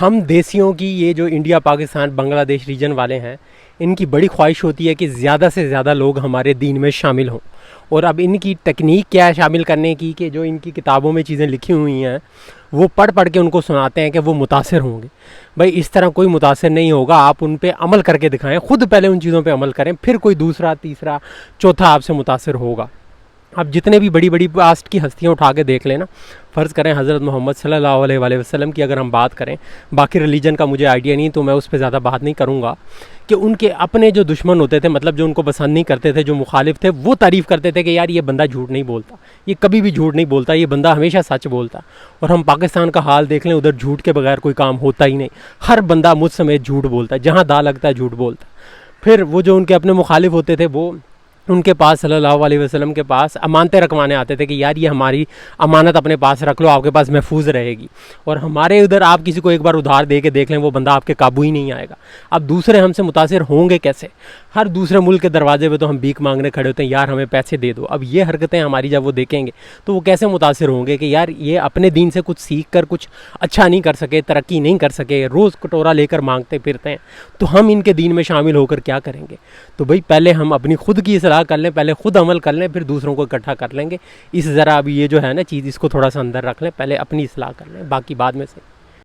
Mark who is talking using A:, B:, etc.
A: ہم دیسیوں کی یہ جو انڈیا پاکستان بنگلہ دیش ریجن والے ہیں، ان کی بڑی خواہش ہوتی ہے کہ زیادہ سے زیادہ لوگ ہمارے دین میں شامل ہوں. اور اب ان کی ٹیکنیک کیا ہے شامل کرنے کی، کہ جو ان کی کتابوں میں چیزیں لکھی ہوئی ہیں وہ پڑھ پڑھ کے ان کو سناتے ہیں کہ وہ متاثر ہوں گے. بھائی اس طرح کوئی متاثر نہیں ہوگا، آپ ان پہ عمل کر کے دکھائیں، خود پہلے ان چیزوں پہ عمل کریں، پھر کوئی دوسرا تیسرا چوتھا آپ سے متاثر ہوگا. اب جتنے بھی بڑی بڑی پاسٹ کی ہستیاں اٹھا کے دیکھ لینا، فرض کریں حضرت محمد صلی اللہ علیہ وآلہ وسلم کی اگر ہم بات کریں، باقی ریلیجن کا مجھے آئیڈیا نہیں تو میں اس پہ زیادہ بات نہیں کروں گا، کہ ان کے اپنے جو دشمن ہوتے تھے، مطلب جو ان کو پسند نہیں کرتے تھے، جو مخالف تھے، وہ تعریف کرتے تھے کہ یار یہ بندہ جھوٹ نہیں بولتا، یہ کبھی بھی جھوٹ نہیں بولتا، یہ بندہ ہمیشہ سچ بولتا. اور ہم پاکستان کا حال دیکھ لیں، ادھر جھوٹ کے بغیر کوئی کام ہوتا ہی نہیں، ہر بندہ مجھ سمیت جھوٹ بولتا ہے، جہاں دا لگتا ہے جھوٹ بولتا ہے. پھر وہ جو ان کے اپنے مخالف ہوتے تھے، وہ ان کے پاس صلی اللہ علیہ وسلم کے پاس امانتیں رکھوانے آتے تھے کہ یار یہ ہماری امانت اپنے پاس رکھ لو، آپ کے پاس محفوظ رہے گی. اور ہمارے ادھر آپ کسی کو ایک بار ادھار دے کے دیکھ لیں، وہ بندہ آپ کے قابو ہی نہیں آئے گا. اب دوسرے ہم سے متاثر ہوں گے کیسے؟ ہر دوسرے ملک کے دروازے پہ تو ہم بھیک مانگنے کھڑے ہوتے ہیں، یار ہمیں پیسے دے دو. اب یہ حرکتیں ہماری جب وہ دیکھیں گے تو وہ کیسے متاثر ہوں گے کہ یار یہ اپنے دین سے کچھ سیکھ کر کچھ اچھا نہیں کر سکے، ترقی نہیں کر سکے، روز کٹورا لے کر مانگتے پھرتے ہیں، تو ہم ان کے دین میں شامل ہو کر کیا کریں گے؟ تو بھائی پہلے ہم اپنی خود کی اصلاح کر لیں، پہلے خود عمل کر لیں، پھر دوسروں کو اکٹھا کر لیں گے. اس ذرا اب یہ جو ہے نا چیز، اس کو تھوڑا سا اندر رکھ لیں، پہلے اپنی اصلاح کر لیں، باقی بعد میں سے